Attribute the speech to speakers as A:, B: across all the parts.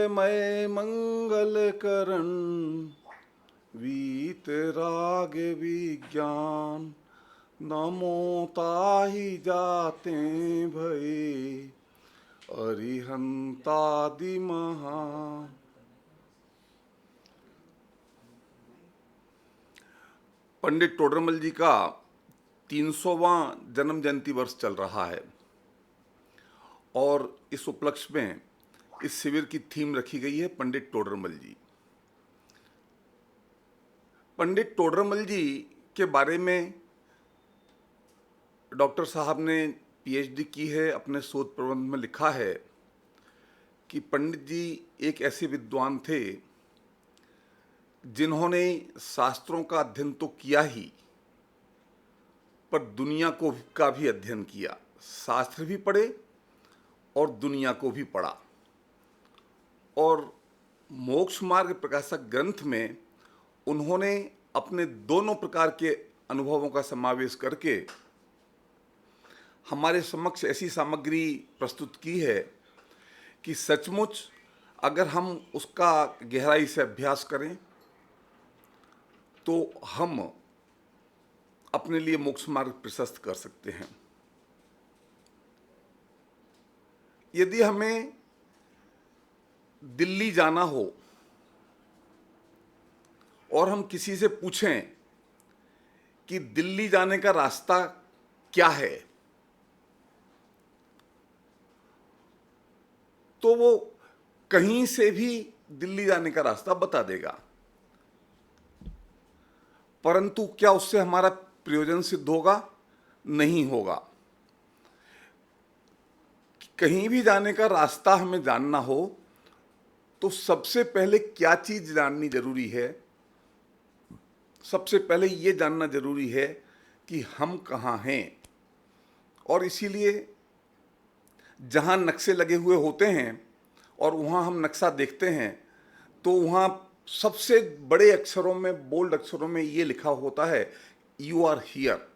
A: मंगलमय मंगलकरण वीतराग विज्ञान नमो ताहि जाते भये अरिहंतादि महान। पंडित टोडरमल जी का 300वां जन्म जयंती वर्ष चल रहा है और इस उपलक्ष्य में इस शिविर की थीम रखी गई है पंडित टोडरमल जी। पंडित टोडरमल जी के बारे में डॉक्टर साहब ने पीएचडी की है। अपने शोध प्रबंध में लिखा है कि पंडित जी एक ऐसे विद्वान थे जिन्होंने शास्त्रों का अध्ययन तो किया ही, पर दुनिया का भी अध्ययन किया। शास्त्र भी पढ़े और दुनिया को भी पढ़ा। और मोक्ष मार्ग प्रकाशक ग्रंथ में उन्होंने अपने दोनों प्रकार के अनुभवों का समावेश करके हमारे समक्ष ऐसी सामग्री प्रस्तुत की है कि सचमुच अगर हम उसका गहराई से अभ्यास करें तो हम अपने लिए मोक्ष मार्ग प्रशस्त कर सकते हैं। यदि हमें दिल्ली जाना हो और हम किसी से पूछें कि दिल्ली जाने का रास्ता क्या है, तो वो कहीं से भी दिल्ली जाने का रास्ता बता देगा। परंतु क्या उससे हमारा प्रयोजन सिद्ध होगा? नहीं होगा। कहीं भी जाने का रास्ता हमें जानना हो तो सबसे पहले क्या चीज जाननी जरूरी है? सबसे पहले ये जानना जरूरी है कि हम कहाँ हैं। और इसीलिए जहाँ नक्शे लगे हुए होते हैं और वहाँ हम नक्शा देखते हैं तो वहाँ सबसे बड़े अक्षरों में, बोल्ड अक्षरों में ये लिखा होता है यू आर हियर।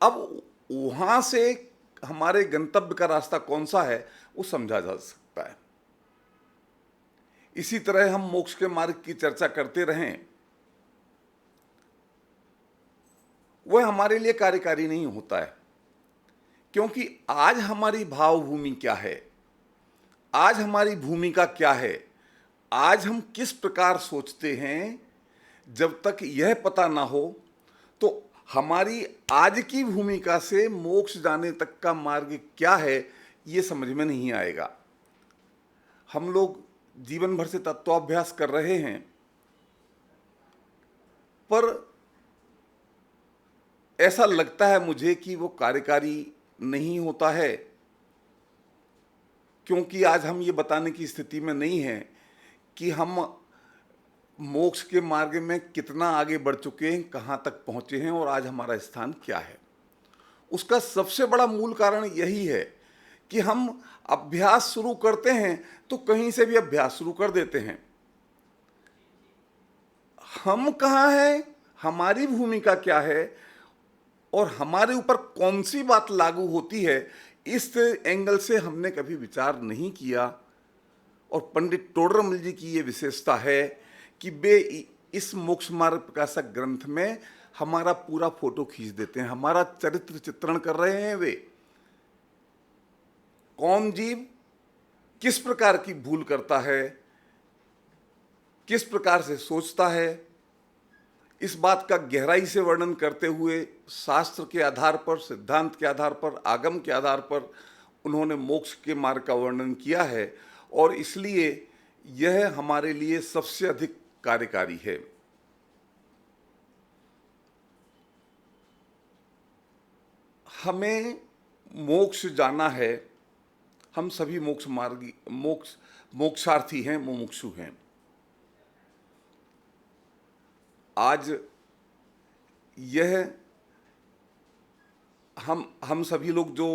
A: अब वहाँ से हमारे गंतव्य का रास्ता कौन सा है वो समझा जा सकता है। इसी तरह हम मोक्ष के मार्ग की चर्चा करते रहें, वह हमारे लिए कार्यकारी नहीं होता है। क्योंकि आज हमारी भावभूमि क्या है, आज हमारी भूमिका क्या है, आज हम किस प्रकार सोचते हैं, जब तक यह पता ना हो तो हमारी आज की भूमिका से मोक्ष जाने तक का मार्ग क्या है ये समझ में नहीं आएगा। हम लोग जीवन भर से तत्वाभ्यास कर रहे हैं, पर ऐसा लगता है मुझे कि वो कार्यकारी नहीं होता है, क्योंकि आज हम ये बताने की स्थिति में नहीं हैं कि हम मोक्ष के मार्ग में कितना आगे बढ़ चुके हैं, कहाँ तक पहुँचे हैं और आज हमारा स्थान क्या है। उसका सबसे बड़ा मूल कारण यही है कि हम अभ्यास शुरू करते हैं तो कहीं से भी अभ्यास शुरू कर देते हैं। हम कहाँ हैं, हमारी भूमिका क्या है और हमारे ऊपर कौन सी बात लागू होती है, इस एंगल से हमने कभी विचार नहीं किया। और पंडित टोडरमल जी की ये विशेषता है कि वे इस मोक्ष मार्ग प्रकाशक ग्रंथ में हमारा पूरा फोटो खींच देते हैं, हमारा चरित्र चित्रण कर रहे हैं। वे कौन जीव किस प्रकार की भूल करता है, किस प्रकार से सोचता है, इस बात का गहराई से वर्णन करते हुए शास्त्र के आधार पर, सिद्धांत के आधार पर, आगम के आधार पर उन्होंने मोक्ष के मार्ग का वर्णन किया है। और इसलिए यह हमारे लिए सबसे अधिक कार्यकारी है। हमें मोक्ष जाना है, हम सभी मोक्ष मार्गी, मोक्षार्थी हैं, मुमुक्षु हैं। आज यह हम सभी लोग जो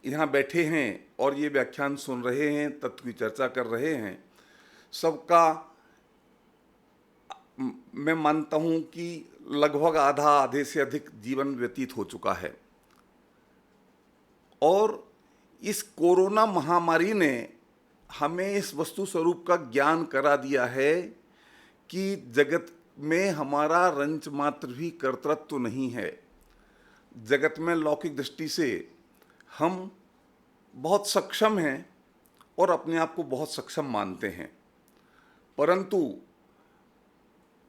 A: यहाँ बैठे हैं और ये व्याख्यान सुन रहे हैं, तत्व की चर्चा कर रहे हैं, सबका मैं मानता हूँ कि लगभग आधे से अधिक जीवन व्यतीत हो चुका है। और इस कोरोना महामारी ने हमें इस वस्तु स्वरूप का ज्ञान करा दिया है कि जगत में हमारा रंच मात्र भी कर्तृत्व नहीं है। जगत में लौकिक दृष्टि से हम बहुत सक्षम हैं और अपने आप को बहुत सक्षम मानते हैं, परंतु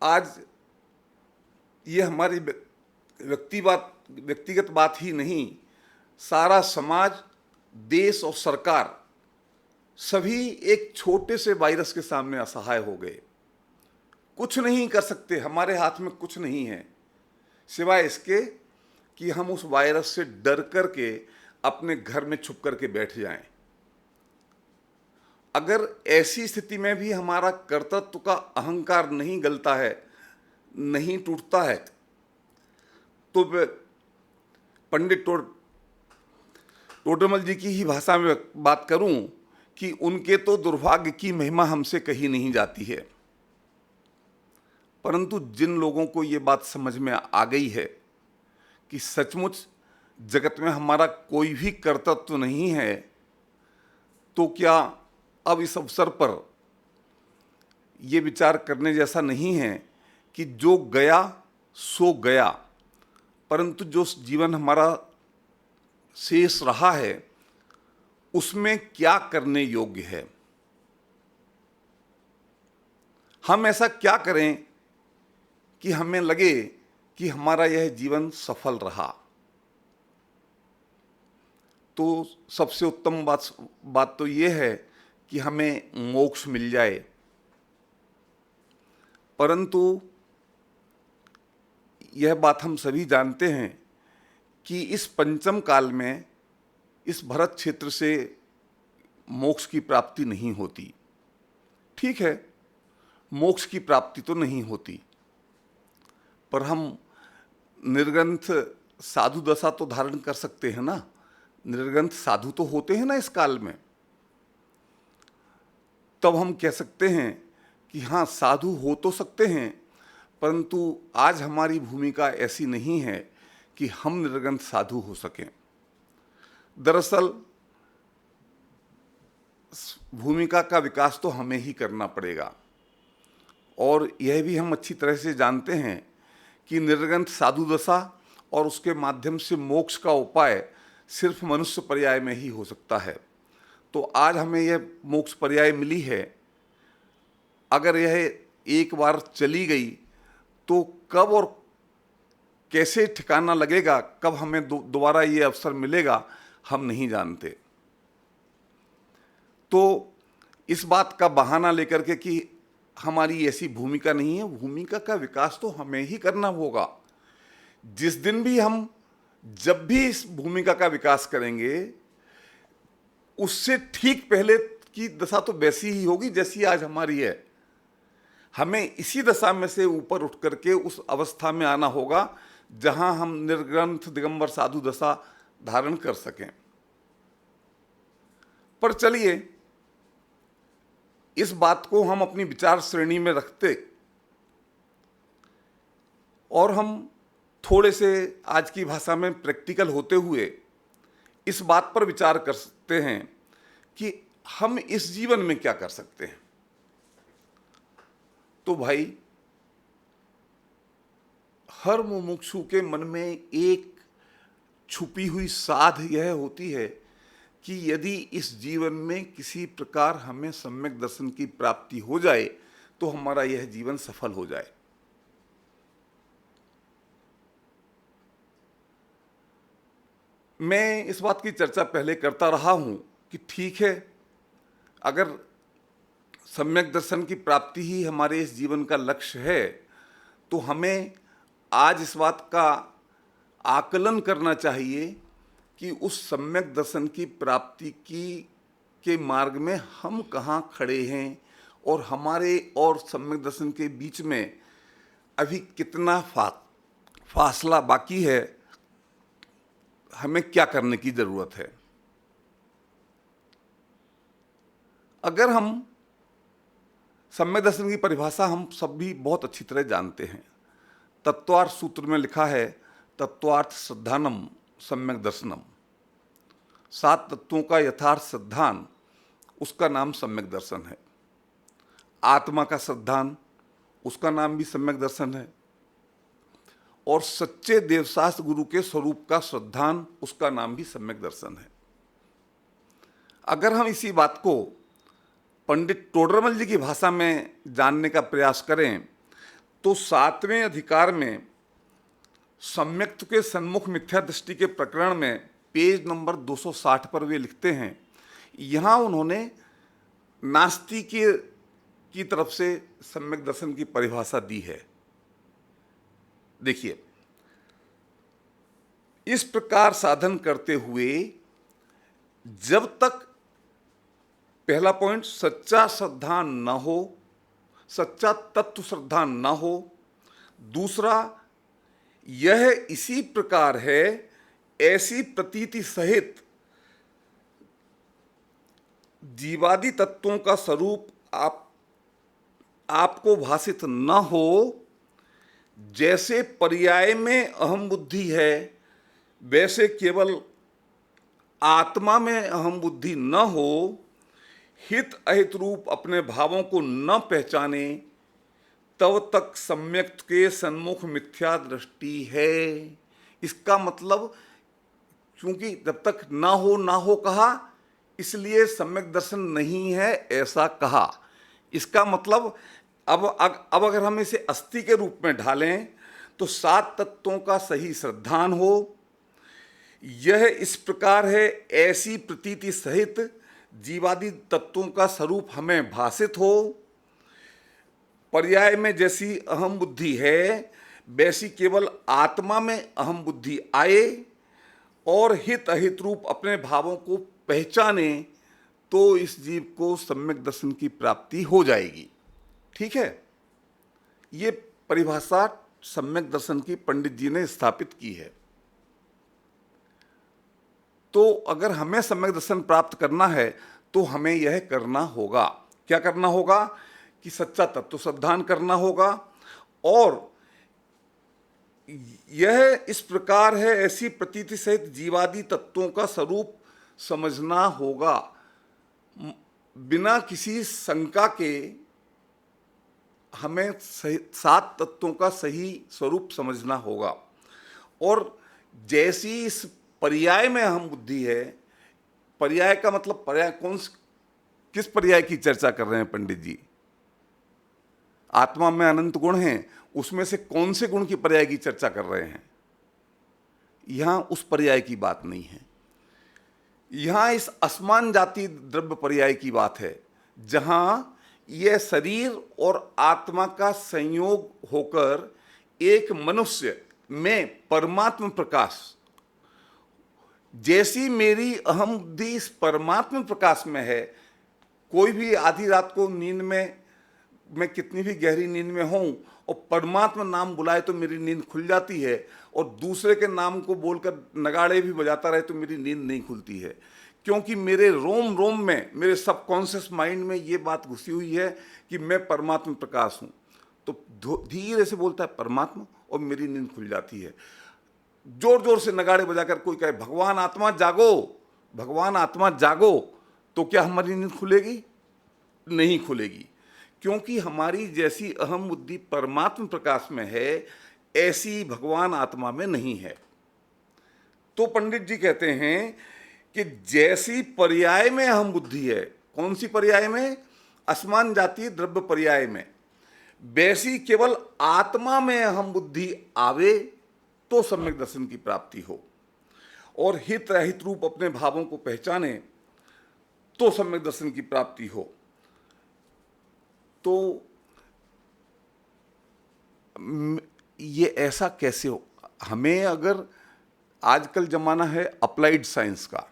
A: आज ये हमारी व्यक्तिगत बात ही नहीं, सारा समाज, देश और सरकार सभी एक छोटे से वायरस के सामने असहाय हो गए। कुछ नहीं कर सकते, हमारे हाथ में कुछ नहीं है सिवाय इसके कि हम उस वायरस से डर करके अपने घर में छुप करके बैठ जाएं। अगर ऐसी स्थिति में भी हमारा कर्तृत्व का अहंकार नहीं गलता है, नहीं टूटता है, तो पंडित टोडरमल जी की ही भाषा में बात करूं कि उनके तो दुर्भाग्य की महिमा हमसे कही नहीं जाती है। परंतु जिन लोगों को ये बात समझ में आ गई है कि सचमुच जगत में हमारा कोई भी कर्तृत्व नहीं है, तो क्या अब इस अवसर पर ये विचार करने जैसा नहीं है कि जो गया सो गया, परंतु जो जीवन हमारा शेष रहा है उसमें क्या करने योग्य है। हम ऐसा क्या करें कि हमें लगे कि हमारा यह जीवन सफल रहा। तो सबसे उत्तम बात तो यह है कि हमें मोक्ष मिल जाए, परंतु यह बात हम सभी जानते हैं कि इस पंचम काल में इस भरत क्षेत्र से मोक्ष की प्राप्ति नहीं होती। ठीक है, मोक्ष की प्राप्ति तो नहीं होती, पर हम निर्ग्रंथ साधु दशा तो धारण कर सकते हैं ना। निर्ग्रंथ साधु तो होते हैं ना इस काल में, तब हम कह सकते हैं कि हाँ, साधु हो तो सकते हैं, परंतु आज हमारी भूमिका ऐसी नहीं है कि हम निर्ग्रंथ साधु हो सकें। दरअसल भूमिका का विकास तो हमें ही करना पड़ेगा, और यह भी हम अच्छी तरह से जानते हैं कि निर्ग्रंथ साधु दशा और उसके माध्यम से मोक्ष का उपाय सिर्फ मनुष्य पर्याय में ही हो सकता है। तो आज हमें यह मोक्ष पर्याय मिली है, अगर यह एक बार चली गई तो कब और कैसे ठिकाना लगेगा, कब हमें दोबारा ये अवसर मिलेगा, हम नहीं जानते। तो इस बात का बहाना लेकर के कि हमारी ऐसी भूमिका नहीं है, भूमिका का विकास तो हमें ही करना होगा। जिस दिन भी हम जब भी इस भूमिका का विकास करेंगे, उससे ठीक पहले की दशा तो वैसी ही होगी जैसी आज हमारी है। हमें इसी दशा में से ऊपर उठ करके उस अवस्था में आना होगा जहां हम निर्ग्रंथ दिगंबर साधु दशा धारण कर सकें। पर चलिए, इस बात को हम अपनी विचार श्रेणी में रखते और हम थोड़े से आज की भाषा में प्रैक्टिकल होते हुए इस बात पर विचार कर सकते हैं कि हम इस जीवन में क्या कर सकते हैं। तो भाई, हर मुमुक्षु के मन में एक छुपी हुई साध यह होती है कि यदि इस जीवन में किसी प्रकार हमें सम्यक दर्शन की प्राप्ति हो जाए तो हमारा यह जीवन सफल हो जाए। मैं इस बात की चर्चा पहले करता रहा हूं कि ठीक है, अगर सम्यक दर्शन की प्राप्ति ही हमारे इस जीवन का लक्ष्य है, तो हमें आज इस बात का आकलन करना चाहिए कि उस सम्यक दर्शन की प्राप्ति के मार्ग में हम कहाँ खड़े हैं और हमारे और सम्यक दर्शन के बीच में अभी कितना फासला बाकी है, हमें क्या करने की जरूरत है। अगर हम सम्यक दर्शन की परिभाषा हम सब भी बहुत अच्छी तरह जानते हैं। तत्वार्थ सूत्र में लिखा है, तत्वार्थ श्रद्धानम सम्यक दर्शनम। 7 तत्वों का यथार्थ सिद्धांत, उसका नाम सम्यक दर्शन है। आत्मा का श्रद्धान, उसका नाम भी सम्यक दर्शन है। और सच्चे देवशास्त्र गुरु के स्वरूप का श्रद्धान, उसका नाम भी सम्यक दर्शन है। अगर हम इसी बात को पंडित टोडरमल जी की भाषा में जानने का प्रयास करें तो 7वें अधिकार में सम्यक्त्व के सन्मुख मिथ्या दृष्टि के प्रकरण में पेज नंबर 260 पर वे लिखते हैं, यहाँ उन्होंने नास्ति की तरफ से सम्यक दर्शन की परिभाषा दी है। देखिए, इस प्रकार साधन करते हुए जब तक, पहला पॉइंट, सच्चा श्रद्धा न हो, सच्चा तत्व श्रद्धा न हो। दूसरा, यह इसी प्रकार है ऐसी प्रतीति सहित जीवादि तत्वों का स्वरूप आपको भासित न हो, जैसे पर्याय में अहम बुद्धि है वैसे केवल आत्मा में अहम बुद्धि न हो, हित अहित रूप अपने भावों को न पहचाने, तब तक सम्यक्त के सन्मुख मिथ्या दृष्टि है। इसका मतलब, क्योंकि जब तक ना हो कहा, इसलिए सम्यक दर्शन नहीं है ऐसा कहा। इसका मतलब अब अगर हम इसे अस्थि के रूप में ढालें तो 7 तत्वों का सही श्रद्धान हो, यह इस प्रकार है ऐसी प्रतीति सहित जीवादि तत्वों का स्वरूप हमें भासित हो, पर्याय में जैसी अहम बुद्धि है वैसी केवल आत्मा में अहम बुद्धि आए, और हित अहित रूप अपने भावों को पहचाने, तो इस जीव को सम्यक दर्शन की प्राप्ति हो जाएगी। ठीक है, ये परिभाषा सम्यक दर्शन की पंडित जी ने स्थापित की है। तो अगर हमें सम्यक दर्शन प्राप्त करना है तो हमें यह करना होगा। क्या करना होगा? कि सच्चा तत्व श्रद्धान करना होगा, और यह इस प्रकार है ऐसी प्रतीति सहित जीवादि तत्वों का स्वरूप समझना होगा। बिना किसी शंका के हमें 7 तत्वों का सही स्वरूप समझना होगा। और जैसी इस पर्याय में अहम बुद्धि है, पर्याय का मतलब, पर्याय किस पर्याय की चर्चा कर रहे हैं पंडित जी? आत्मा में अनंत गुण हैं, उसमें से कौन से गुण की पर्याय की चर्चा कर रहे हैं? यहां उस पर्याय की बात नहीं है, यहां इस असमान जाति द्रव्य पर्याय की बात है, जहां यह शरीर और आत्मा का संयोग होकर एक मनुष्य में परमात्म प्रकाश, जैसी मेरी अहम बुद्धि इस परमात्म प्रकाश में है, कोई भी आधी रात को नींद में, मैं कितनी भी गहरी नींद में हूं और परमात्मा नाम बुलाए तो मेरी नींद खुल जाती है, और दूसरे के नाम को बोलकर नगाड़े भी बजाता रहे तो मेरी नींद नहीं खुलती है, क्योंकि मेरे रोम रोम में, मेरे सबकॉन्शियस माइंड में ये बात घुसी हुई है कि मैं परमात्मा प्रकाश हूँ। तो धीरे से बोलता है परमात्मा और मेरी नींद खुल जाती है। जोर जोर से नगाड़े बजाकर कोई कहे भगवान आत्मा जागो, भगवान आत्मा जागो, तो क्या हमारी नींद खुलेगी? नहीं खुलेगी, क्योंकि हमारी जैसी अहम बुद्धि परमात्म प्रकाश में है, ऐसी भगवान आत्मा में नहीं है। तो पंडित जी कहते हैं कि जैसी पर्याय में अहम बुद्धि है, कौन सी पर्याय में? असमान जाति द्रव्य पर्याय में, वैसी केवल आत्मा में अहम बुद्धि आवे तो सम्यक दर्शन की प्राप्ति हो, और हित अहित रूप अपने भावों को पहचाने तो सम्यक दर्शन की प्राप्ति हो। तो ये ऐसा कैसे हो? हमें अगर, आजकल जमाना है अप्लाइड साइंस का,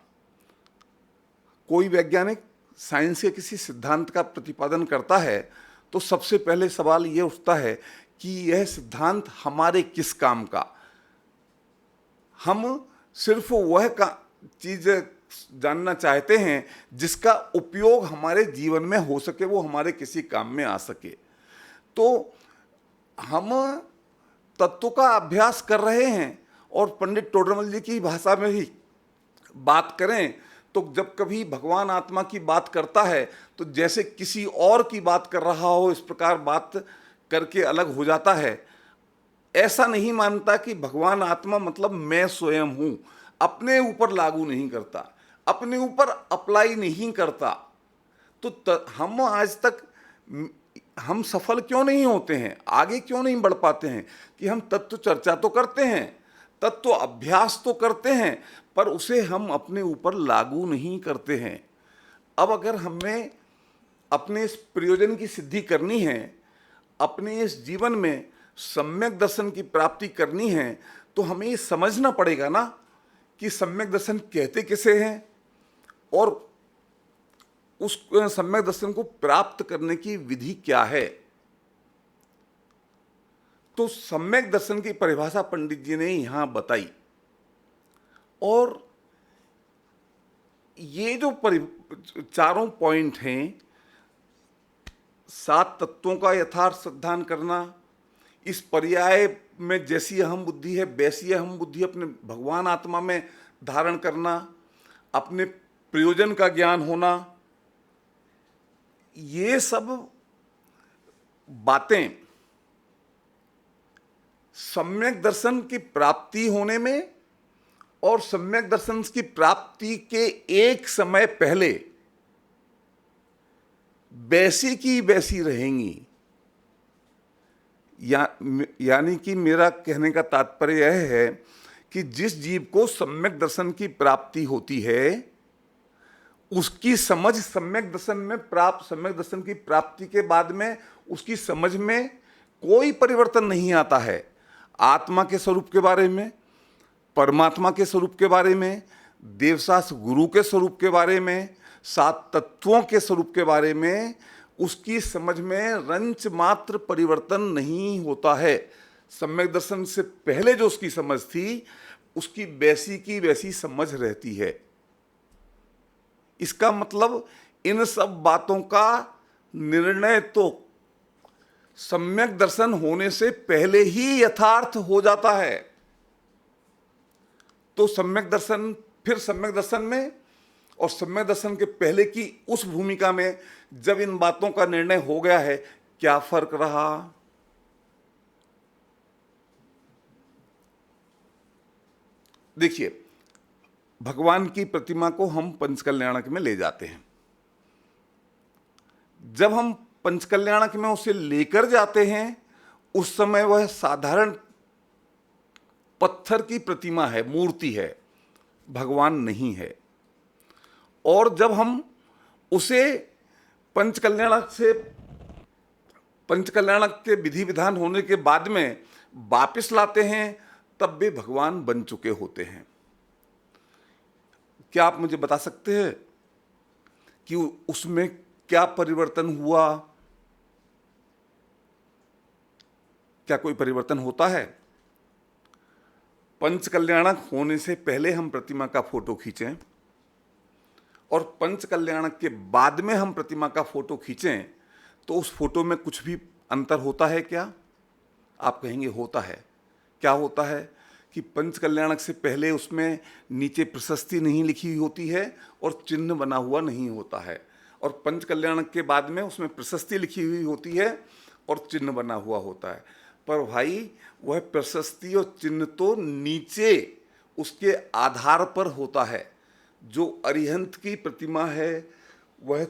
A: कोई वैज्ञानिक साइंस के किसी सिद्धांत का प्रतिपादन करता है तो सबसे पहले सवाल ये उठता है कि यह सिद्धांत हमारे किस काम का? हम सिर्फ वह चीज जानना चाहते हैं जिसका उपयोग हमारे जीवन में हो सके, वो हमारे किसी काम में आ सके। तो हम तत्व का अभ्यास कर रहे हैं, और पंडित टोडरमल जी की भाषा में ही बात करें तो जब कभी भगवान आत्मा की बात करता है तो जैसे किसी और की बात कर रहा हो, इस प्रकार बात करके अलग हो जाता है। ऐसा नहीं मानता कि भगवान आत्मा मतलब मैं स्वयं हूं, अपने ऊपर लागू नहीं करता, अपने ऊपर अप्लाई नहीं करता। तो हम आज तक हम सफल क्यों नहीं होते हैं, आगे क्यों नहीं बढ़ पाते हैं? कि हम तत्व चर्चा तो करते हैं, तत्व अभ्यास तो करते हैं, पर उसे हम अपने ऊपर लागू नहीं करते हैं। अब अगर हमें अपने इस प्रयोजन की सिद्धि करनी है, अपने इस जीवन में सम्यक दर्शन की प्राप्ति करनी है, तो हमें ये समझना पड़ेगा ना कि सम्यक दर्शन कहते किसे हैं और उस सम्यक दर्शन को प्राप्त करने की विधि क्या है। तो सम्यक दर्शन की परिभाषा पंडित जी ने यहां बताई, और ये जो चारों पॉइंट हैं, 7 तत्वों का यथार्थ सिद्धांत करना, इस पर्याय में जैसी अहम बुद्धि है वैसी अहम बुद्धि अपने भगवान आत्मा में धारण करना, अपने प्रयोजन का ज्ञान होना, ये सब बातें सम्यक दर्शन की प्राप्ति होने में और सम्यक दर्शन की प्राप्ति के एक समय पहले वैसी की वैसी रहेंगी। यानी कि मेरा कहने का तात्पर्य यह है कि जिस जीव को सम्यक दर्शन की प्राप्ति होती है, उसकी समझ सम्यक दर्शन की प्राप्ति के बाद में उसकी समझ में कोई परिवर्तन नहीं आता है। आत्मा के स्वरूप के बारे में, परमात्मा के स्वरूप के बारे में, देवशास्त्र गुरु के स्वरूप के बारे में, 7 तत्वों के स्वरूप के बारे में उसकी समझ में रंच मात्र परिवर्तन नहीं होता है। सम्यक दर्शन से पहले जो उसकी समझ थी, उसकी वैसी की वैसी समझ रहती है। इसका मतलब इन सब बातों का निर्णय तो सम्यक दर्शन होने से पहले ही यथार्थ हो जाता है। तो सम्यक दर्शन, फिर सम्यक दर्शन में और सम्यक दर्शन के पहले की उस भूमिका में जब इन बातों का निर्णय हो गया है, क्या फर्क रहा? देखिए, भगवान की प्रतिमा को हम पंचकल्याणक में ले जाते हैं। जब हम पंचकल्याणक में उसे लेकर जाते हैं, उस समय वह साधारण पत्थर की प्रतिमा है, मूर्ति है, भगवान नहीं है। और जब हम उसे पंचकल्याणक के विधि विधान होने के बाद में वापस लाते हैं, तब वे भगवान बन चुके होते हैं। क्या आप मुझे बता सकते हैं कि उसमें क्या परिवर्तन हुआ? क्या कोई परिवर्तन होता है? पंचकल्याणक होने से पहले हम प्रतिमा का फोटो खींचें और पंचकल्याणक के बाद में हम प्रतिमा का फोटो खींचें, तो उस फोटो में कुछ भी अंतर होता है क्या? आप कहेंगे होता है। क्या होता है कि पंचकल्याणक से पहले उसमें नीचे प्रशस्ति नहीं लिखी हुई होती है और चिन्ह बना हुआ नहीं होता है, और पंचकल्याणक के बाद में उसमें प्रशस्ति लिखी हुई होती है और चिन्ह बना हुआ होता है। पर भाई, वह प्रशस्ति और चिन्ह तो नीचे उसके आधार पर होता है। जो अरिहंत की प्रतिमा है वह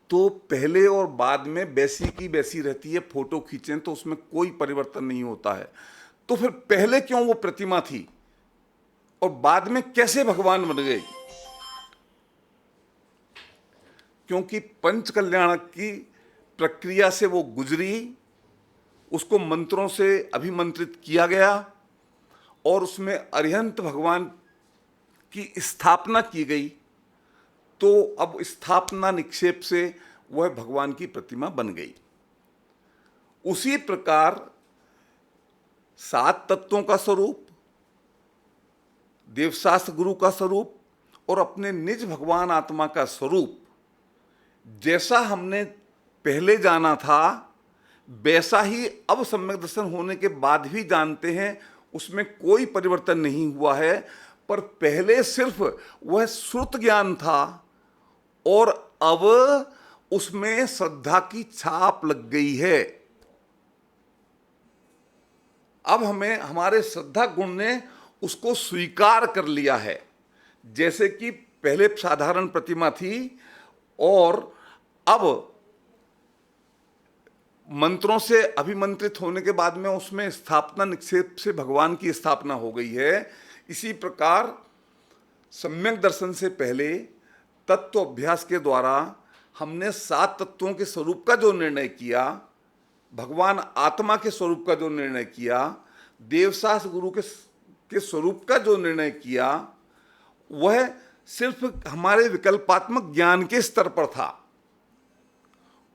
A: तो पहले और बाद में वैसी की वैसी रहती है। फोटो खींचें तो उसमें कोई परिवर्तन नहीं होता है। तो फिर पहले क्यों वो प्रतिमा थी और बाद में कैसे भगवान बन गए? क्योंकि पंचकल्याणक की प्रक्रिया से वो गुजरी, उसको मंत्रों से अभिमंत्रित किया गया और उसमें अरिहंत भगवान की स्थापना की गई। तो अब स्थापना निक्षेप से वह भगवान की प्रतिमा बन गई। उसी प्रकार 7 तत्वों का स्वरूप, देवशास्त्र गुरु का स्वरूप और अपने निज भगवान आत्मा का स्वरूप जैसा हमने पहले जाना था, वैसा ही अब सम्यक दर्शन होने के बाद भी जानते हैं। उसमें कोई परिवर्तन नहीं हुआ है। पर पहले सिर्फ वह श्रुत ज्ञान था और अब उसमें श्रद्धा की छाप लग गई है। अब हमें हमारे श्रद्धा गुण ने उसको स्वीकार कर लिया है। जैसे कि पहले साधारण प्रतिमा थी और अब मंत्रों से अभिमंत्रित होने के बाद में उसमें स्थापना निक्षेप से भगवान की स्थापना हो गई है। इसी प्रकार सम्यक दर्शन से पहले तत्व अभ्यास के द्वारा हमने 7 तत्वों के स्वरूप का जो निर्णय किया, भगवान आत्मा के स्वरूप का जो निर्णय किया, देवशास्त्र गुरु के स्वरूप का जो निर्णय किया, वह सिर्फ हमारे विकल्पात्मक ज्ञान के स्तर पर था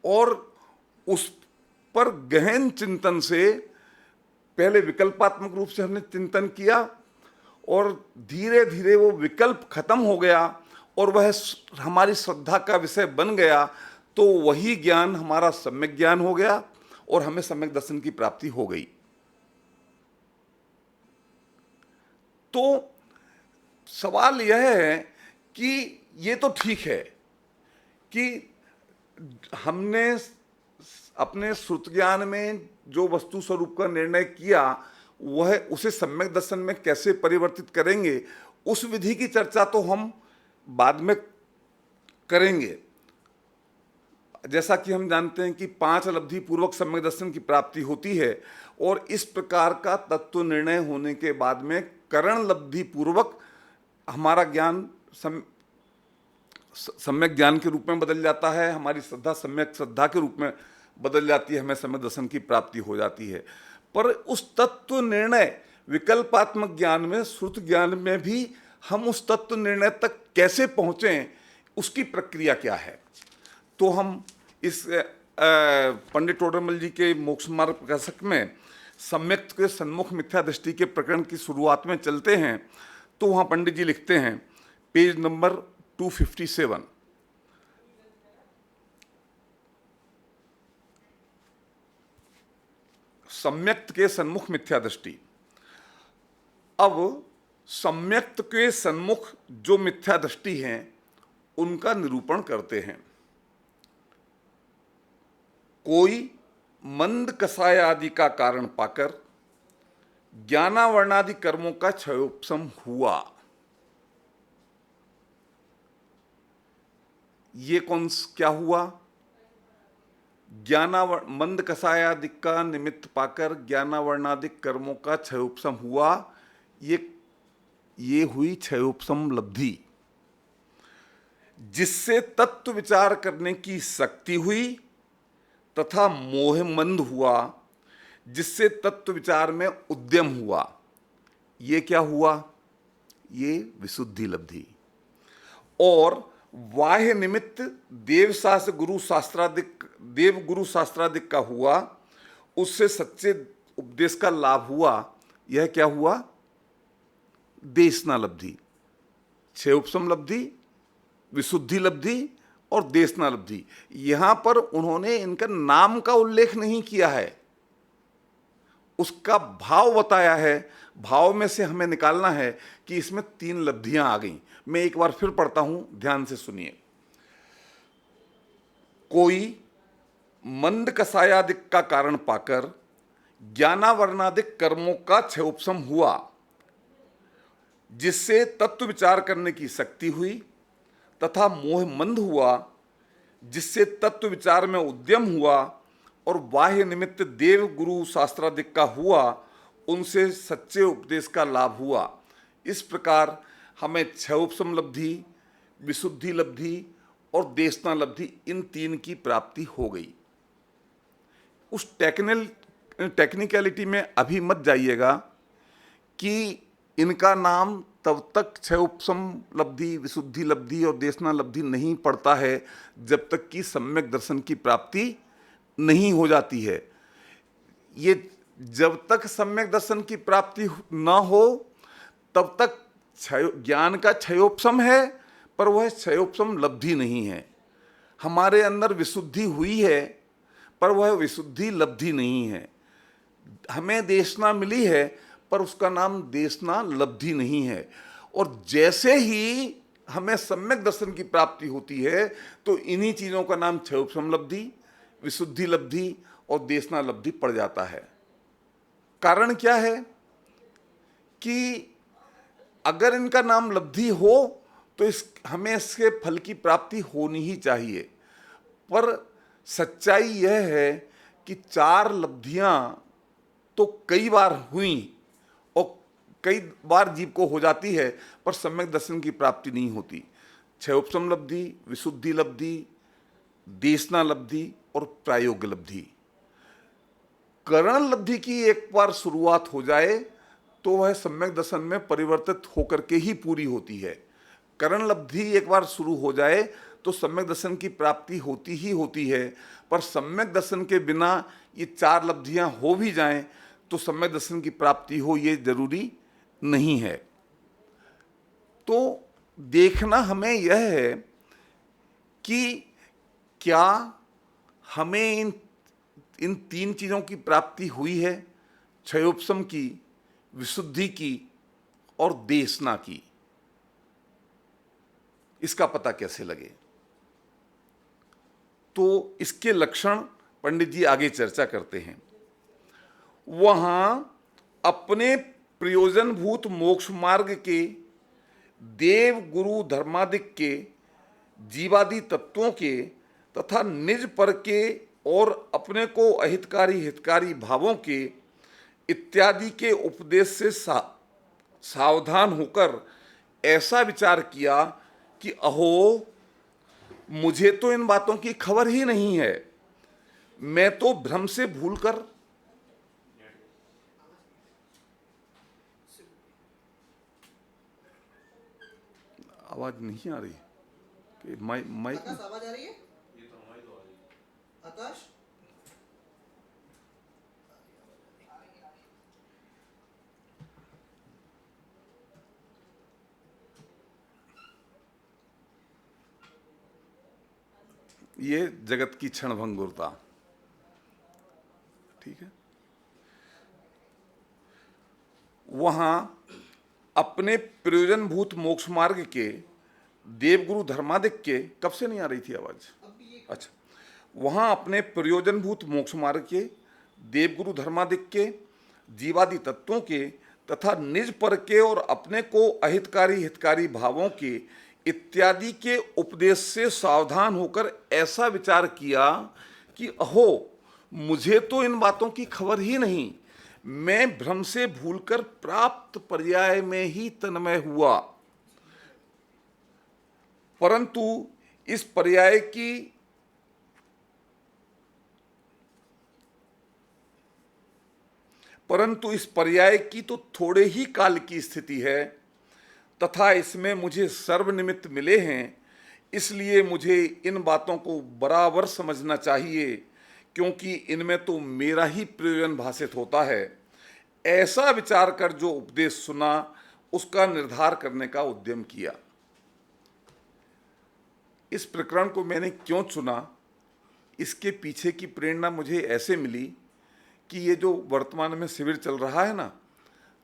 A: और उस पर गहन चिंतन से पहले विकल्पात्मक रूप से हमने चिंतन किया और धीरे धीरे वो विकल्प खत्म हो गया और वह हमारी श्रद्धा का विषय बन गया। तो वही ज्ञान हमारा सम्यक ज्ञान हो गया और हमें सम्यक दर्शन की प्राप्ति हो गई। तो सवाल यह है कि ये तो ठीक है कि हमने अपने श्रुत ज्ञान में जो वस्तु स्वरूप का निर्णय किया वह उसे सम्यक दर्शन में कैसे परिवर्तित करेंगे, उस विधि की चर्चा तो हम बाद में करेंगे। जैसा कि हम जानते हैं कि 5 लब्धि पूर्वक सम्यक दर्शन की प्राप्ति होती है और इस प्रकार का तत्व निर्णय होने के बाद में करण लब्धि पूर्वक हमारा ज्ञान सम्यक ज्ञान के रूप में बदल जाता है, हमारी श्रद्धा सम्यक श्रद्धा के रूप में बदल जाती है, हमें सम्यक दर्शन की प्राप्ति हो जाती है। पर उस तत्व निर्णय विकल्पात्मक ज्ञान में, श्रुत ज्ञान में भी हम उस तत्व निर्णय तक कैसे पहुँचें, उसकी प्रक्रिया क्या है। तो हम इस पंडित टोडरमल जी के मोक्ष मार्ग प्रकाशक में सम्यक के सन्मुख मिथ्या दृष्टि के प्रकरण की शुरुआत में चलते हैं। तो वहाँ पंडित जी लिखते हैं, पेज नंबर 257, सम्यक्त के सन्मुख मिथ्या दृष्टि। अब सम्यक्त के सन्मुख जो मिथ्या दृष्टि हैं उनका निरूपण करते हैं। कोई मंद कसाय आदि का कारण पाकर ज्ञानावर्णादि कर्मों का क्षयोपशम हुआ। ये क्या हुआ? मंद कसायादि का निमित्त पाकर ज्ञानावर्णादिक कर्मों का क्षयोपशम हुआ। ये हुई क्षयोपशम लब्धि, जिससे तत्व विचार करने की शक्ति हुई तथा मोह मंद हुआ, जिससे तत्व विचार में उद्यम हुआ। ये क्या हुआ? ये विशुद्धि लब्धि। और बाह्य निमित्त देव गुरु शास्त्रादिक का हुआ, उससे सच्चे उपदेश का लाभ हुआ। यह क्या हुआ? देशना लब्धि, क्षयोपशम लब्धि, विशुद्धि लब्धि और देशना लब्धि। यहां पर उन्होंने इनका नाम का उल्लेख नहीं किया है, उसका भाव बताया है। भाव में से हमें निकालना है कि इसमें 3 लब्धियां आ गई। मैं एक बार फिर पढ़ता हूं, ध्यान से सुनिए। कोई मंद कसायादिक का कारण पाकर ज्ञानावर्णादिक कर्मों का क्षयोपशम हुआ, जिससे तत्व विचार करने की शक्ति हुई तथा मोह मंद हुआ, जिससे तत्व विचार में उद्यम हुआ और बाह्य निमित्त देव गुरु शास्त्रादिक का हुआ, उनसे सच्चे उपदेश का लाभ हुआ। इस प्रकार हमें क्षयोपशम लब्धि, विशुद्धि लब्धि और देशना लब्धि, इन 3 की प्राप्ति हो गई। उस टेक्निकलिटी में अभी मत जाइएगा कि इनका नाम तब तक क्षयोपशम लब्धि, विशुद्धि लब्धि और देशना लब्धि नहीं पड़ता है जब तक कि सम्यक दर्शन की प्राप्ति नहीं हो जाती है। ये जब तक सम्यक दर्शन की प्राप्ति न हो तब तक ज्ञान का क्षयोपशम है, पर वह क्षयोपशम लब्धि नहीं है। हमारे अंदर विशुद्धि हुई है पर वह विशुद्धि लब्धि नहीं है। हमें देशना मिली है पर उसका नाम देशना लब्धि नहीं है। और जैसे ही हमें सम्यक दर्शन की प्राप्ति होती है तो इन्हीं चीजों का नाम क्षय उपशम लब्धि, विशुद्धि लब्धि और देशना लब्धि पड़ जाता है। कारण क्या है कि अगर इनका नाम लब्धि हो तो हमें इसके फल की प्राप्ति होनी ही चाहिए, पर सच्चाई यह है कि चार लब्धियां तो कई बार हुई और कई बार जीव को हो जाती है, पर सम्यक दर्शन की प्राप्ति नहीं होती। क्षय उपशम लब्धि, विशुद्धि लब्धि, देशना लब्धि और प्रायोग्य लब्धि। करण लब्धि की एक बार शुरुआत हो जाए तो वह सम्यक दर्शन में परिवर्तित होकर के ही पूरी होती है। करण लब्धि एक बार शुरू हो जाए तो सम्यक दर्शन की प्राप्ति होती ही होती है, पर सम्यक दर्शन के बिना ये चार लब्धियां हो भी जाएं तो सम्यक दर्शन की प्राप्ति हो ये जरूरी नहीं है। तो देखना हमें यह है कि क्या हमें इन तीन चीजों की प्राप्ति हुई है, क्षयोपशम की, विशुद्धि की और देशना की। इसका पता कैसे लगे? तो इसके लक्षण पंडित जी आगे चर्चा करते हैं। वहां अपने प्रयोजनभूत मोक्ष मार्ग के देव गुरु धर्मादिक के जीवादि तत्वों के तथा निज पर के और अपने को अहितकारी हितकारी भावों के इत्यादि के उपदेश से सावधान होकर ऐसा विचार किया कि अहो, मुझे तो इन बातों की खबर ही नहीं है, मैं तो भ्रम से भूलकर आवाज नहीं आ रही कि माइक
B: आवाज आ रही है? ये तो हमारी तो आ रही है। आकाश
A: ये जगत की क्षणभंगुरता, ठीक है। वहां अपने प्रयोजनभूत मोक्ष मार्ग के देवगुरु धर्मादिक के, कब से नहीं आ रही थी आवाज? अच्छा, वहां अपने प्रयोजनभूत मोक्ष मार्ग के देवगुरु धर्मादिक के जीवादि तत्वों के तथा निज पर के और अपने को अहितकारी हितकारी भावों के इत्यादि के उपदेश से सावधान होकर ऐसा विचार किया कि अहो, मुझे तो इन बातों की खबर ही नहीं, मैं भ्रम से भूलकर प्राप्त पर्याय में ही तन्मय हुआ। परंतु इस पर्याय की तो थोड़े ही काल की स्थिति है तथा इसमें मुझे सर्वनिमित्त मिले हैं, इसलिए मुझे इन बातों को बराबर समझना चाहिए, क्योंकि इनमें तो मेरा ही प्रयोजन भाषित होता है। ऐसा विचार कर जो उपदेश सुना उसका निर्धार करने का उद्यम किया। इस प्रकरण को मैंने क्यों चुना, इसके पीछे की प्रेरणा मुझे ऐसे मिली कि ये जो वर्तमान में शिविर चल रहा है ना,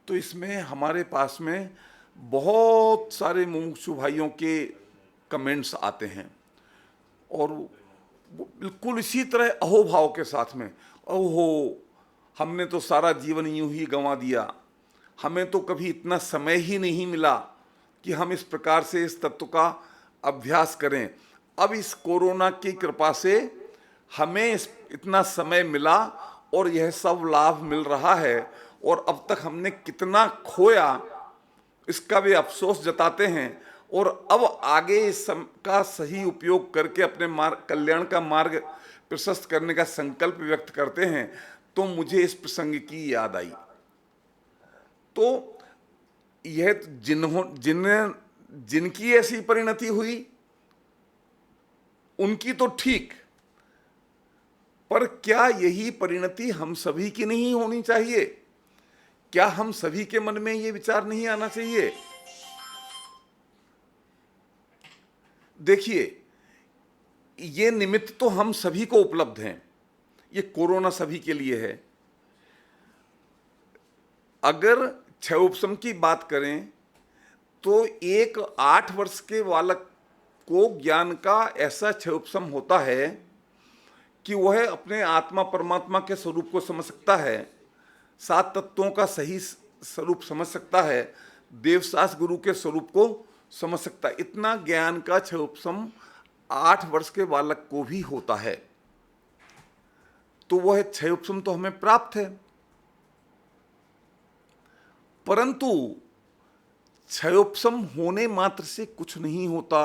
A: तो इसमें हमारे पास में बहुत सारे मुमुक्षु भाइयों के कमेंट्स आते हैं और वो बिल्कुल इसी तरह अहोभाव के साथ में, ओहो, हमने तो सारा जीवन यूं ही गंवा दिया, हमें तो कभी इतना समय ही नहीं मिला कि हम इस प्रकार से इस तत्व का अभ्यास करें। अब इस कोरोना की कृपा से हमें इतना समय मिला और यह सब लाभ मिल रहा है, और अब तक हमने कितना खोया इसका भी अफसोस जताते हैं, और अब आगे का सही उपयोग करके अपने कल्याण का मार्ग प्रशस्त करने का संकल्प व्यक्त करते हैं। तो मुझे इस प्रसंग की याद आई। तो यह जिनकी ऐसी परिणति हुई उनकी तो ठीक, पर क्या यही परिणति हम सभी की नहीं होनी चाहिए? क्या हम सभी के मन में ये विचार नहीं आना चाहिए? देखिए, ये निमित्त तो हम सभी को उपलब्ध हैं, ये कोरोना सभी के लिए है। अगर क्षय उपशम की बात करें तो एक 8 वर्ष के बालक को ज्ञान का ऐसा क्षयोपम होता है कि वह अपने आत्मा परमात्मा के स्वरूप को समझ सकता है, 7 तत्वों का सही स्वरूप समझ सकता है, देवशास्त्र गुरु के स्वरूप को समझ सकता है। इतना ज्ञान का क्षयोपम 8 वर्ष के बालक को भी होता है। तो वह क्षयोपम तो हमें प्राप्त है, परंतु क्षयोपम होने मात्र से कुछ नहीं होता।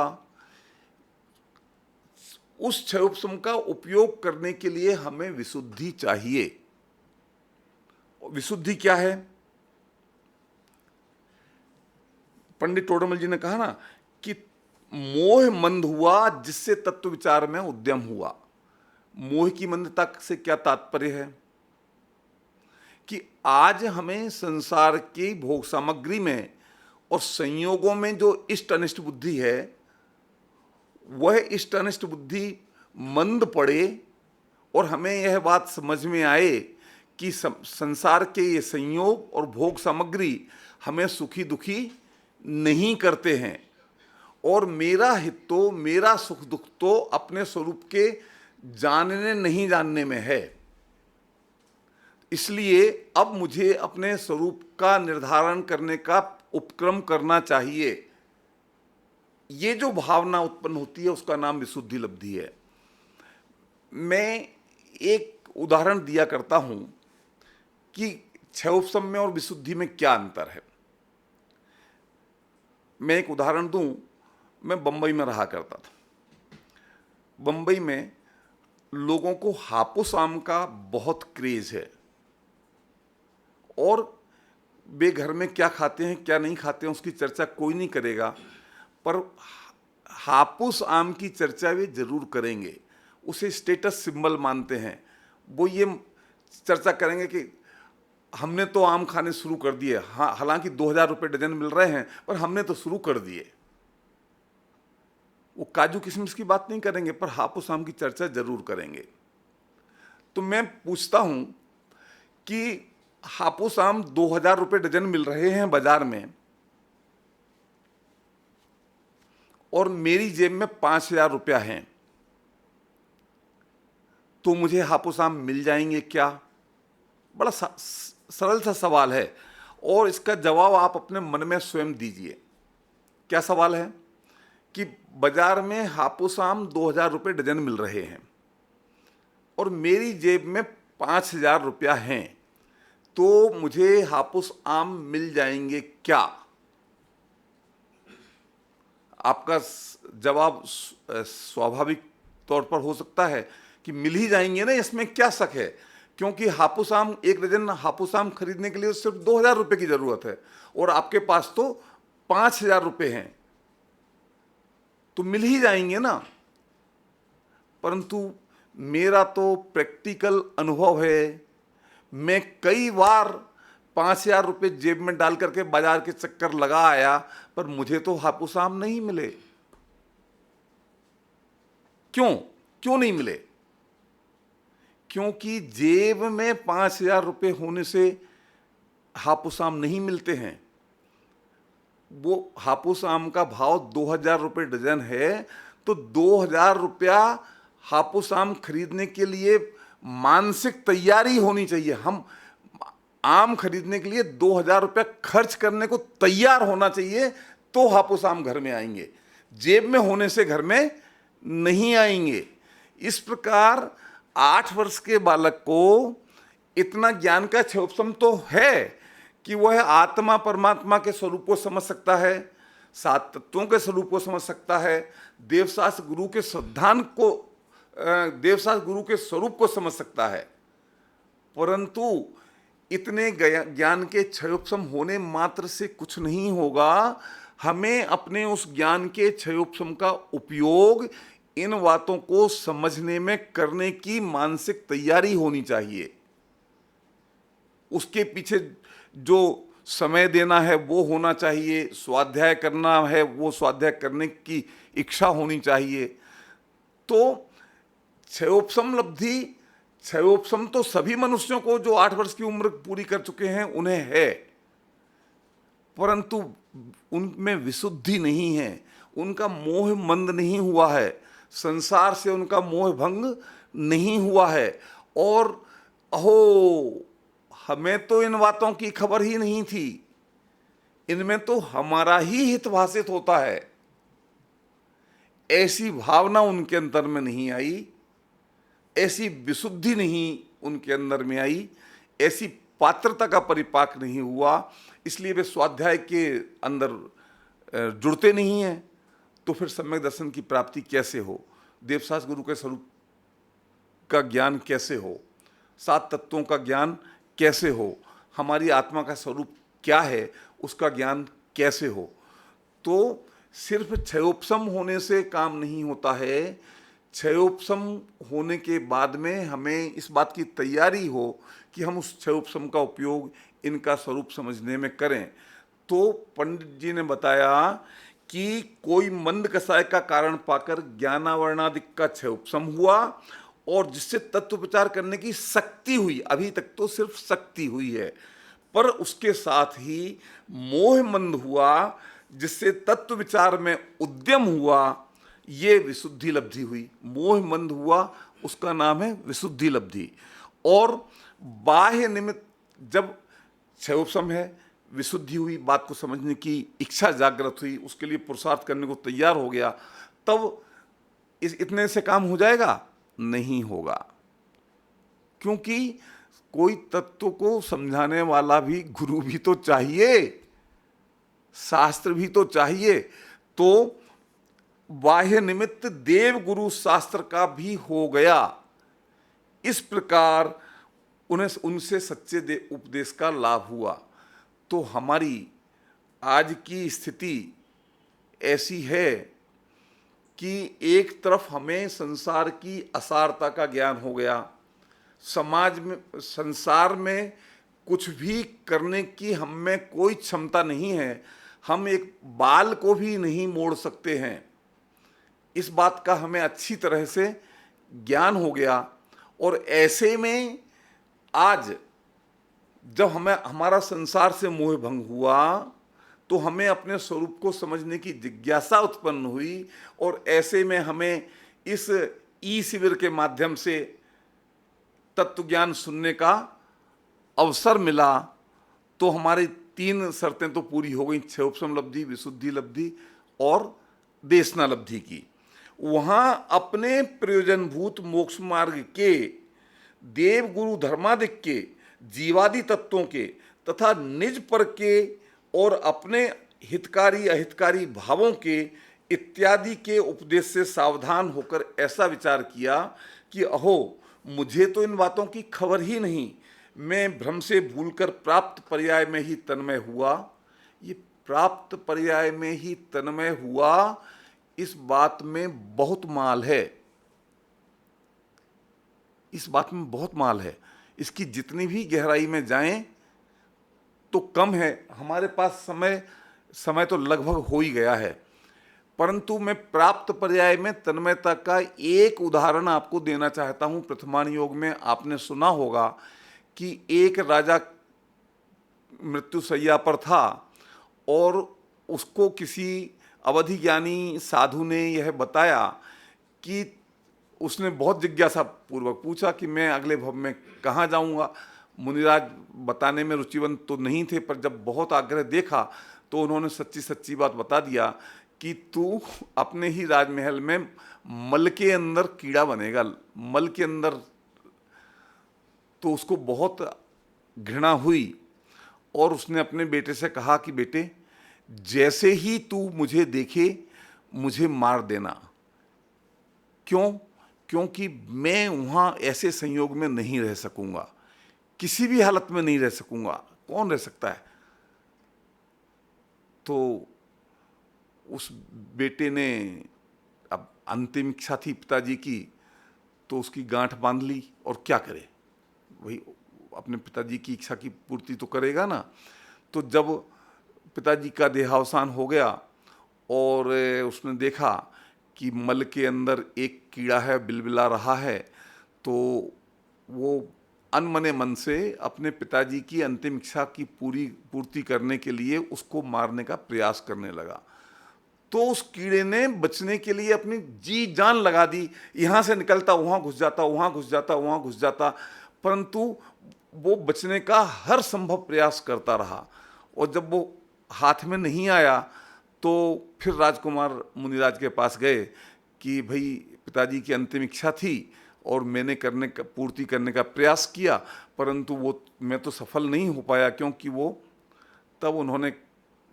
A: उस क्षयोपम का उपयोग करने के लिए हमें विशुद्धि चाहिए। विशुद्धि क्या है? पंडित टोडरमल जी ने कहा ना कि मोह मंद हुआ जिससे तत्व विचार में उद्यम हुआ। मोह की मंदता से क्या तात्पर्य है कि आज हमें संसार की भोग सामग्री में और संयोगों में जो इष्ट अनिष्ट बुद्धि है, वह इष्ट अनिष्ट बुद्धि मंद पड़े और हमें यह बात समझ में आए कि संसार के ये संयोग और भोग सामग्री हमें सुखी दुखी नहीं करते हैं, और मेरा हित तो, मेरा सुख दुख तो अपने स्वरूप के जानने नहीं जानने में है। इसलिए अब मुझे अपने स्वरूप का निर्धारण करने का उपक्रम करना चाहिए। ये जो भावना उत्पन्न होती है उसका नाम विशुद्धि लब्धि है। मैं एक उदाहरण दिया करता हूं कि क्षयोपम में और विशुद्धि में क्या अंतर है। मैं एक उदाहरण दूं। मैं बंबई में रहा करता था। बंबई में लोगों को हापुस आम का बहुत क्रेज है, और वे घर में क्या खाते हैं क्या नहीं खाते हैं उसकी चर्चा कोई नहीं करेगा, पर हापुस आम की चर्चा वे जरूर करेंगे। उसे स्टेटस सिंबल मानते हैं। वो ये चर्चा करेंगे कि हमने तो आम खाने शुरू कर दिए। हाँ, हालांकि 2000 रुपये डजन मिल रहे हैं, पर हमने तो शुरू कर दिए। वो काजू किशमिश की बात नहीं करेंगे, पर हापुस आम की चर्चा जरूर करेंगे। तो मैं पूछता हूं कि हापुस आम 2000 रुपये डजन मिल रहे हैं बाजार में, और मेरी जेब में 5000 रुपया हैं, तो मुझे हापुस आम मिल जाएंगे क्या? बड़ा सरल सा सवाल है, और इसका जवाब आप अपने मन में स्वयं दीजिए। क्या सवाल है कि बाजार में हापुस आम 2000 रुपये डजन मिल रहे हैं और मेरी जेब में 5000 रुपया हैं, तो मुझे हापुस आम मिल जाएंगे क्या? आपका जवाब स्वाभाविक तौर पर हो सकता है कि मिल ही जाएंगे ना, इसमें क्या शक है। क्योंकि हापुस आम, एक डजन हापुस आम खरीदने के लिए सिर्फ 2000 रुपये की जरूरत है, और आपके पास तो 5000 रुपये हैं, तो मिल ही जाएंगे ना। परंतु मेरा तो प्रैक्टिकल अनुभव है, मैं कई बार 5000 रुपये जेब में डाल करके बाजार के चक्कर लगा आया, पर मुझे तो हापुस आम नहीं मिले। क्यों नहीं मिले? क्योंकि जेब में 5000 रुपये होने से हापुस आम नहीं मिलते हैं। वो हापुस आम का भाव 2000 रुपये डजन है, तो 2000 रुपया हापुस आम खरीदने के लिए मानसिक तैयारी होनी चाहिए। हम आम खरीदने के लिए 2000 रुपया खर्च करने को तैयार होना चाहिए, तो हापुस आम घर में आएंगे। जेब में होने से घर में नहीं आएंगे। इस प्रकार 8 वर्ष के बालक को इतना ज्ञान का क्षयोपम तो है कि वह आत्मा परमात्मा के स्वरूप को समझ सकता है, 7 तत्वों के स्वरूप को समझ सकता है, देवशास्त्र गुरु के सिद्धांत को, देवशास्त्र गुरु के स्वरूप को समझ सकता है। परंतु इतने ज्ञान के क्षयोपम होने मात्र से कुछ नहीं होगा। हमें अपने उस ज्ञान के क्षयोपम का उपयोग इन बातों को समझने में करने की मानसिक तैयारी होनी चाहिए। उसके पीछे जो समय देना है वो होना चाहिए, स्वाध्याय करना है वो स्वाध्याय करने की इच्छा होनी चाहिए। तो क्षयोपम लब्धि, क्षयोपम तो सभी मनुष्यों को जो 8 वर्ष की उम्र पूरी कर चुके हैं उन्हें है। परंतु उनमें विशुद्धि नहीं है, उनका मोह मंद नहीं हुआ है, संसार से उनका मोह भंग नहीं हुआ है। और अहो, हमें तो इन बातों की खबर ही नहीं थी, इनमें तो हमारा ही हित भाषित होता है, ऐसी भावना उनके अंदर में नहीं आई, ऐसी विशुद्धि नहीं उनके अंदर में आई, ऐसी पात्रता का परिपाक नहीं हुआ, इसलिए वे स्वाध्याय के अंदर जुड़ते नहीं हैं। तो फिर सम्यक दर्शन की प्राप्ति कैसे हो, देवशास्त्र गुरु के स्वरूप का ज्ञान कैसे हो, सात तत्वों का ज्ञान कैसे हो, हमारी आत्मा का स्वरूप क्या है उसका ज्ञान कैसे हो। तो सिर्फ क्षयोपशम होने से काम नहीं होता है, क्षयोपशम होने के बाद में हमें इस बात की तैयारी हो कि हम उस क्षयोपशम का उपयोग इनका स्वरूप समझने में करें। तो पंडित जी ने बताया कि कोई मंद कषाय का कारण पाकर ज्ञानावरणादिक का क्षयोपशम हुआ और जिससे तत्व विचार करने की शक्ति हुई, अभी तक तो सिर्फ शक्ति हुई है, पर उसके साथ ही मोह मंद हुआ जिससे तत्व विचार में उद्यम हुआ, ये विशुद्धि लब्धि हुई। मोह मंद हुआ उसका नाम है विशुद्धि लब्धि। और बाह्य निमित्त जब क्षयोपशम है, विशुद्धि हुई, बात को समझने की इच्छा जागृत हुई, उसके लिए पुरुषार्थ करने को तैयार हो गया, तब इतने से काम हो जाएगा? नहीं होगा, क्योंकि कोई तत्व को समझाने वाला भी गुरु भी तो चाहिए, शास्त्र भी तो चाहिए। तो बाह्य निमित्त देव गुरु शास्त्र का भी हो गया। इस प्रकार उन्हें उनसे सच्चे उपदेश का लाभ हुआ। तो हमारी आज की स्थिति ऐसी है कि एक तरफ हमें संसार की असारता का ज्ञान हो गया, समाज में संसार में कुछ भी करने की हम में कोई क्षमता नहीं है, हम एक बाल को भी नहीं मोड़ सकते हैं, इस बात का हमें अच्छी तरह से ज्ञान हो गया। और ऐसे में आज जब हमें हमारा संसार से मोह भंग हुआ तो हमें अपने स्वरूप को समझने की जिज्ञासा उत्पन्न हुई, और ऐसे में हमें इस ई शिविर के माध्यम से तत्व ज्ञान सुनने का अवसर मिला। तो हमारी तीन शर्तें तो पूरी हो गई, क्षयोपशम लब्धि, विशुद्धि लब्धि और देशना लब्धि की। वहाँ अपने प्रयोजनभूत मोक्ष मार्ग के, देव गुरु धर्मादिक के, जीवादि तत्वों के तथा निज पर के और अपने हितकारी अहितकारी भावों के इत्यादि के उपदेश से सावधान होकर ऐसा विचार किया कि अहो, मुझे तो इन बातों की खबर ही नहीं, मैं भ्रम से भूलकर प्राप्त पर्याय में ही तन्मय हुआ। ये प्राप्त पर्याय में ही तन्मय हुआ, इस बात में बहुत माल है, इस बात में बहुत माल है। इसकी जितनी भी गहराई में जाएं तो कम है, हमारे पास समय तो लगभग हो ही गया है। परंतु मैं प्राप्त पर्याय में तन्मयता का एक उदाहरण आपको देना चाहता हूं। प्रथमान योग में आपने सुना होगा कि एक राजा मृत्युशैया पर था और उसको किसी अवधि ज्ञानी साधु ने यह बताया कि उसने बहुत जिज्ञासा पूर्वक पूछा कि मैं अगले भव में कहाँ जाऊँगा। मुनिराज बताने में रुचिवंत तो नहीं थे, पर जब बहुत आग्रह देखा तो उन्होंने सच्ची सच्ची बात बता दिया कि तू अपने ही राजमहल में मल के अंदर कीड़ा बनेगा, मल के अंदर। तो उसको बहुत घृणा हुई और उसने अपने बेटे से कहा कि बेटे, जैसे ही तू मुझे देखे मुझे मार देना। क्यों? क्योंकि मैं वहाँ ऐसे संयोग में नहीं रह सकूँगा, किसी भी हालत में नहीं रह सकूँगा। कौन रह सकता है? तो उस बेटे ने, अब अंतिम इच्छा थी पिताजी की, तो उसकी गांठ बांध ली। और क्या करे, वही अपने पिताजी की इच्छा की पूर्ति तो करेगा ना। तो जब पिताजी का देहावसान हो गया और उसने देखा कि मल के अंदर एक कीड़ा है, बिलबिला रहा है, तो वो अनमने मन से अपने पिताजी की अंतिम इच्छा की पूर्ति करने के लिए उसको मारने का प्रयास करने लगा। तो उस कीड़े ने बचने के लिए अपनी जी जान लगा दी, यहाँ से निकलता वहाँ घुस जाता, वहाँ घुस जाता, वहाँ घुस जाता, परंतु वो बचने का हर संभव प्रयास करता रहा। और जब वो हाथ में नहीं आया तो फिर राजकुमार मुनिराज के पास गए कि भाई पिताजी की अंतिम इच्छा थी और मैंने पूर्ति करने का प्रयास किया, परंतु वो मैं तो सफल नहीं हो पाया, क्योंकि वो तब उन्होंने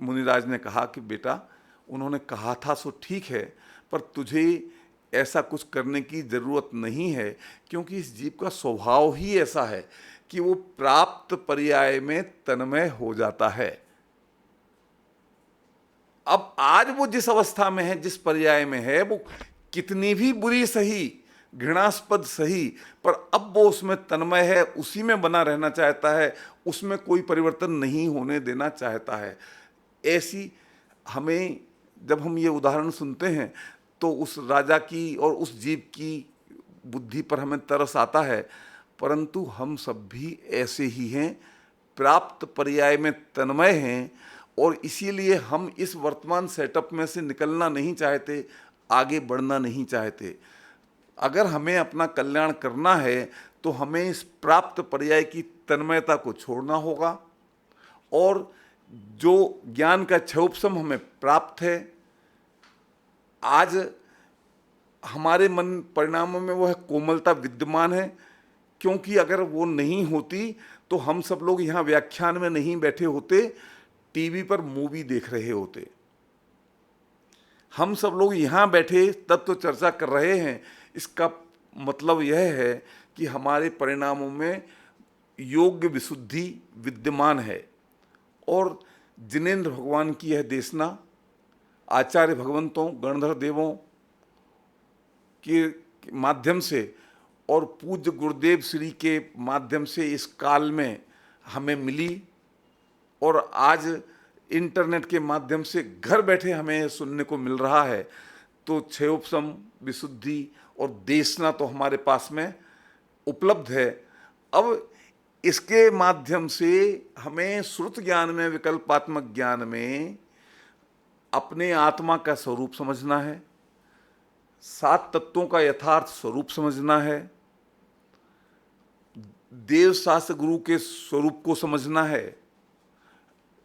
A: मुनिराज ने कहा कि बेटा, उन्होंने कहा था सो ठीक है, पर तुझे ऐसा कुछ करने की ज़रूरत नहीं है, क्योंकि इस जीव का स्वभाव ही ऐसा है कि वो प्राप्त पर्याय में तन्मय हो जाता है। अब आज वो जिस अवस्था में है, जिस पर्याय में है, वो कितनी भी बुरी सही, घृणास्पद सही, पर अब वो उसमें तन्मय है, उसी में बना रहना चाहता है, उसमें कोई परिवर्तन नहीं होने देना चाहता है। ऐसी हमें जब हम ये उदाहरण सुनते हैं तो उस राजा की और उस जीव की बुद्धि पर हमें तरस आता है, परंतु हम सब भी ऐसे ही हैं, प्राप्त पर्याय में तन्मय हैं, और इसीलिए हम इस वर्तमान सेटअप में से निकलना नहीं चाहते, आगे बढ़ना नहीं चाहते। अगर हमें अपना कल्याण करना है तो हमें इस प्राप्त पर्याय की तन्मयता को छोड़ना होगा, और जो ज्ञान का क्षयोपशम हमें प्राप्त है, आज हमारे मन परिणामों में वो है कोमलता विद्यमान है, क्योंकि अगर वो नहीं होती तो हम सब लोग यहाँ व्याख्यान में नहीं बैठे होते, टीवी पर मूवी देख रहे होते। हम सब लोग यहाँ बैठे तत्व चर्चा कर रहे हैं, इसका मतलब यह है कि हमारे परिणामों में योग्य विशुद्धि विद्यमान है। और जिनेंद्र भगवान की यह देशना, आचार्य भगवंतों, गणधर देवों के माध्यम से और पूज्य गुरुदेव श्री के माध्यम से इस काल में हमें मिली, और आज इंटरनेट के माध्यम से घर बैठे हमें सुनने को मिल रहा है। तो क्षयोपशम, विशुद्धि और देशना तो हमारे पास में उपलब्ध है। अब इसके माध्यम से हमें श्रुत ज्ञान में, विकल्पात्मक ज्ञान में अपने आत्मा का स्वरूप समझना है, 7 तत्वों का यथार्थ स्वरूप समझना है, देव शास्त्र गुरु के स्वरूप को समझना है,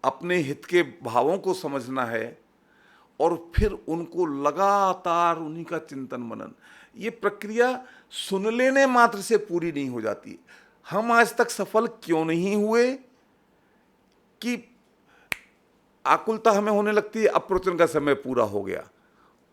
A: अपने हित के भावों को समझना है, और फिर उनको लगातार उन्हीं का चिंतन मनन। ये प्रक्रिया सुन लेने मात्र से पूरी नहीं हो जाती। हम आज तक सफल क्यों नहीं हुए कि आकुलता हमें होने लगती है, अब प्रवचन का समय पूरा हो गया।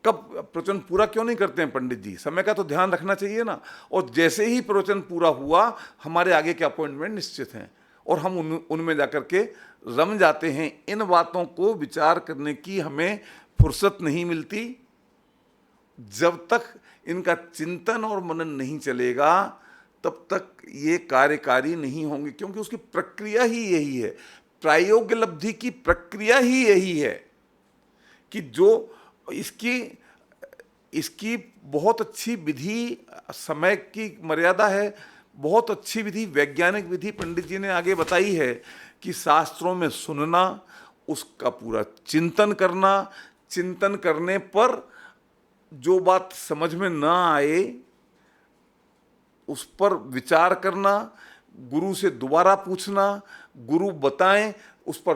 A: कब प्रवचन पूरा क्यों नहीं करते हैं पंडित जी? समय का तो ध्यान रखना चाहिए ना। और जैसे ही प्रवचन पूरा हुआ, हमारे आगे के अपॉइंटमेंट निश्चित हैं और हम उनमें जाकर के रम जाते हैं। इन बातों को विचार करने की हमें फुर्सत नहीं मिलती। जब तक इनका चिंतन और मनन नहीं चलेगा, तब तक ये कार्यकारी नहीं होंगे, क्योंकि उसकी प्रक्रिया ही यही है। प्रायोग्य लब्धि की प्रक्रिया ही यही है कि जो इसकी बहुत अच्छी विधि, समय की मर्यादा है, बहुत अच्छी विधि, वैज्ञानिक विधि पंडित जी ने आगे बताई है कि शास्त्रों में सुनना, उसका पूरा चिंतन करना, चिंतन करने पर जो बात समझ में ना आए उस पर विचार करना, गुरु से दोबारा पूछना, गुरु बताएं, उस पर